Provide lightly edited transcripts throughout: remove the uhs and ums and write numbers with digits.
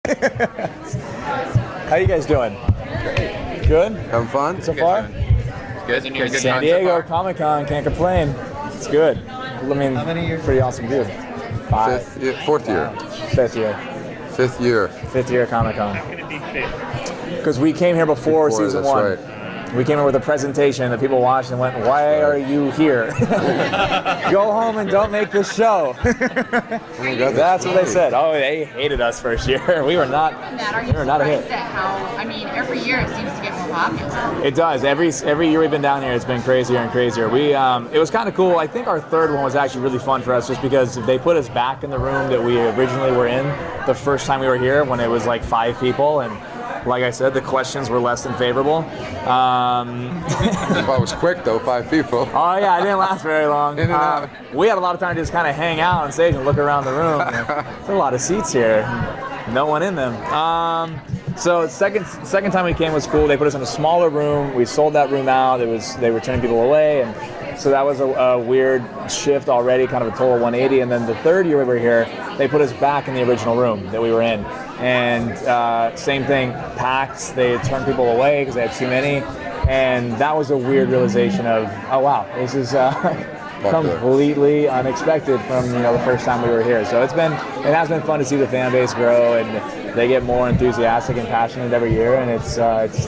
How you guys doing? Good? Having fun? So far? Good. And you're good. San Diego Comic-Con, can't complain. It's good. I mean, How many years? pretty awesome view. 5. Fourth year. 5th year. Fifth year. 5th year Comic-Con. Because we came here before season 1. Right. We came in with a presentation that people watched and went, "Why are you here? Go home and don't make this show." Oh my God, That's what they right. said. Oh, they hated us first year. We were not. Matt, are you We were not a hit. surprised at how, I mean, every year it seems to get more popular. It does. Every year we've been down here, it's been crazier and crazier. It was kind of cool. I think our third one was actually really fun for us, just because they put us back in the room that we originally were in the first time we were here, when it was like 5 people, and like I said, the questions were less than favorable. Well, it was quick though, 5 people. Oh yeah, it didn't last very long. In and out. We had a lot of time to just kind of hang out on stage and look around the room. There's a lot of seats here, no one in them. So second time we came was cool. They put us in a smaller room. We sold that room out. They were turning people away, and so that was a weird shift already, kind of a total 180. And then the third year we were here, they put us back in the original room that we were in. And same thing, packed. They turned people away because they had too many. And that was a weird realization of, oh wow, this is completely unexpected from the first time we were here. So it has been fun to see the fan base grow, and they get more enthusiastic and passionate every year. And it's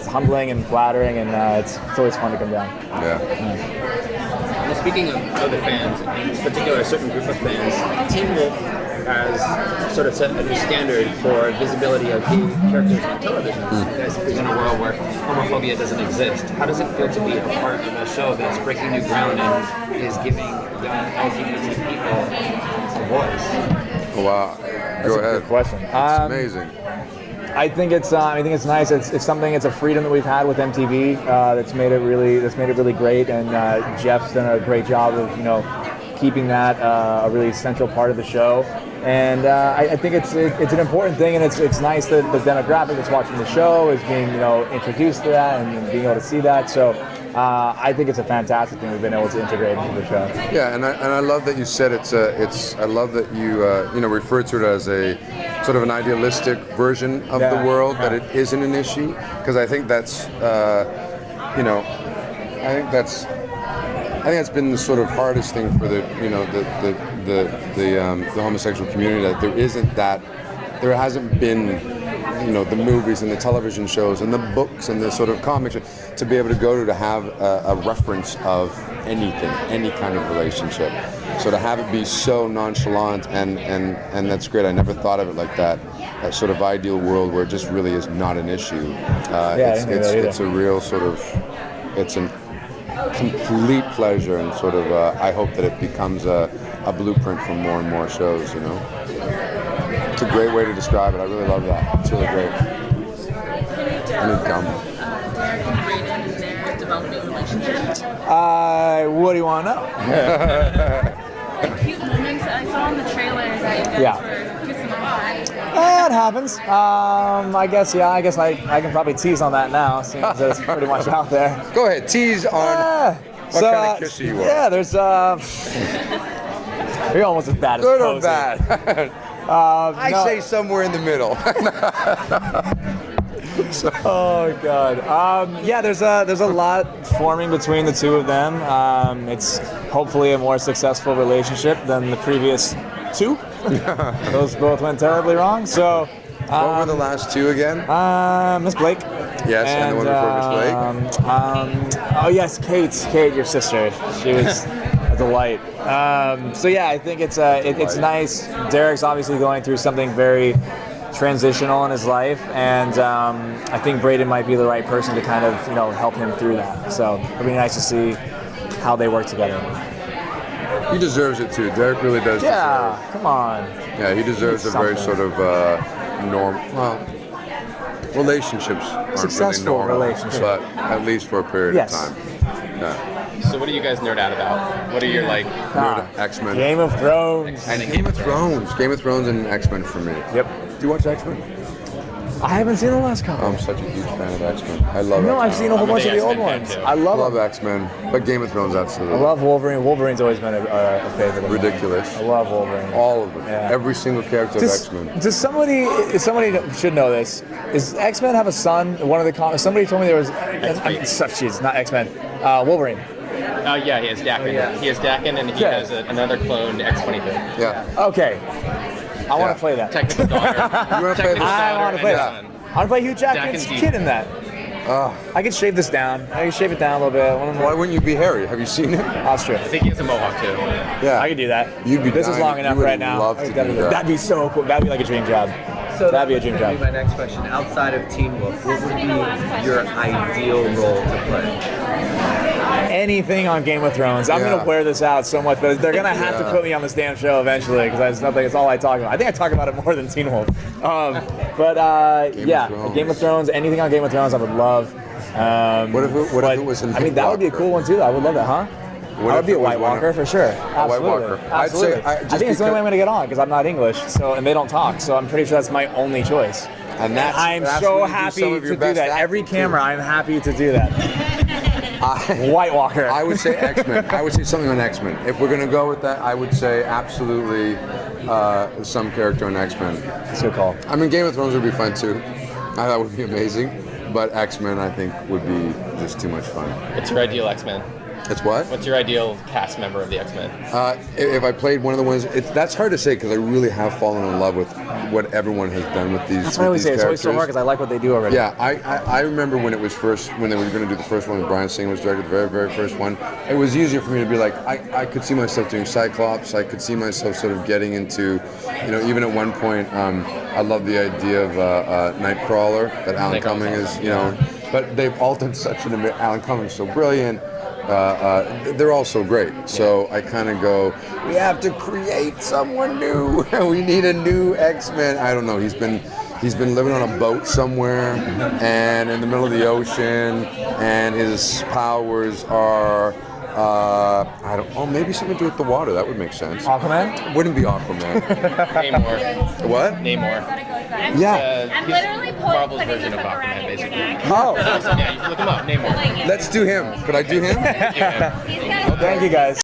humbling and flattering, and it's always fun to come down. Yeah. Well, speaking of other fans, in particular a certain group of fans, Teen Wolf has sort of set a new standard for visibility of gay characters on television. You guys present a world where homophobia doesn't exist. How does it feel to be a part of a show that's breaking new ground and is giving young LGBT people a voice? Wow. Go ahead. Good question. It's amazing. I think it's nice. It's something. It's a freedom that we've had with MTV that's made it really great. And Jeff's done a great job of keeping that a really central part of the show. And I think it's an important thing, and it's nice that the demographic that's watching the show is being introduced to that and being able to see that. So I think it's a fantastic thing we've been able to integrate into the show. Yeah, and I love that you said I love that you refer to it as a sort of an idealistic version of the world, that it isn't an issue, because I think that's I think that's been the sort of hardest thing for the homosexual community, that there hasn't been the movies and the television shows and the books and the sort of comics to be able to go to have a reference of anything, any kind of relationship. So to have it be so nonchalant and that's great. I never thought of it like that. That sort of ideal world where it just really is not an issue. It's a real sort of, it's a complete pleasure, and sort of I hope that it becomes a blueprint for more and more shows. It's a great way to describe it. I really love that. It's really great. I need gum. Derek and Brayden and their developing relationship. What do you want to know? Cute moments I saw in the trailer that you guys were kissing on. It happens. I guess I can probably tease on that now, since it's pretty much out there. Go ahead, tease on what kind of kisser you are. Yeah, there's you're almost as bad as Good or Posey. bad? I say somewhere in the middle. Oh God. There's a lot forming between the two of them. It's hopefully a more successful relationship than the previous 2. Those both went terribly wrong. So. What were the last 2 again? Miss Blake. Yes, and the one before Miss Blake. Oh yes, Kate, your sister. She was a delight. So yeah, I think it's nice. Derek's obviously going through something very transitional in his life, and I think Brayden might be the right person to kind of help him through that. So it'll be nice to see how they work together. He deserves it too. Derek really does. Yeah, come on. Yeah, he deserves a very sort of relationships aren't Successful really normal, relationship. but at least for a period of time. Yeah. So what do you guys nerd out about? What are your X-Men. Game of Thrones. And Game of Thrones and X-Men for me. Yep. Do you watch X-Men? I haven't seen the last couple. I'm such a huge fan of X-Men. I love No, X-Men. I've seen a whole bunch of the old X-Men fan, ones. too. I I love love them. X-Men, but Game of Thrones, absolutely. I love Wolverine. Wolverine's always been a favorite of mine. Ridiculous. I love Wolverine. All of them. Yeah. Every single character of X-Men. Does somebody should know this? Does X-Men have a son? One of the comics. Somebody told me there was. Jeez, not X-Men. Wolverine. Yeah, he has Dakin. yeah. He has Dakin, and he Okay. has another clone, X-23. Yeah. Okay. I want Yeah. to play that. Technical daughter. You want to play Technical this? I daughter want to play and that. son. I want to play Hugh Jackman's Dakin's kid in that. I can shave this down. I can shave it down a little bit. Why wouldn't you be Harry? Have you seen it? That's true. I think he has a mohawk too. Yeah. I could do that. You'd be This is dying. long You enough would right now. love to do that. That'd be so cool. That'd be like a dream job. So That'd be a dream that job. would be my next question. Outside of Teen Wolf, what would be your ideal role to play? Anything on Game of Thrones. I'm Yeah. gonna wear this out so much, but they're gonna have to Yeah. put me on this damn show eventually because it's all I talk about. I think I talk about it more than Teen Wolf. Yeah, Thrones. Game of Thrones. Anything on Game of Thrones, I would love. What if it was a I mean, that would be a White cool one too. I would love that, huh? What I if would be a it was White one Walker of- for sure. Absolutely. White Walker. I'd Absolutely. say- I think it's the only way I'm gonna get on because I'm not English, and they don't talk. So I'm pretty sure that's my only choice. And that's I'm that's so when you do happy some of to your do best that. Every acting, camera, too. I'm happy to do that. White Walker. I would say X-Men. I would say something on X-Men. If we're gonna go with that, I would say absolutely some character on X-Men. That's a good call. I mean, Game of Thrones would be fun too. That would be amazing. But X-Men, I think, would be just too much fun. What's your ideal X-Men? It's what? What's your ideal cast member of the X-Men? If I played one of the ones, that's hard to say because I really have fallen in love with what everyone has done with these. That's what I always say. It's always so hard because I like what they do already. Yeah, I remember when it was when they were going to do the first one, when Bryan Singer was directed, the very, very first one. It was easier for me to be like, I could see myself doing Cyclops. I could see myself sort of getting into, even at one point, I love the idea of Nightcrawler, that Alan Cumming is, but they've all done such an amazing, Alan Cumming's so brilliant. They're all so great. So I kind of go, we have to create someone new. We need a new X-Men. I don't know. He's been living on a boat somewhere and in the middle of the ocean, and his powers are maybe something to do with the water. That would make sense. Aquaman? Wouldn't be Aquaman. Namor. What? Namor. Yeah. He's Marvel's version of Aquaman, basically. Oh, Yeah, you can look him up. Namor. let's do him. Could I do him? Yeah. Thank you guys.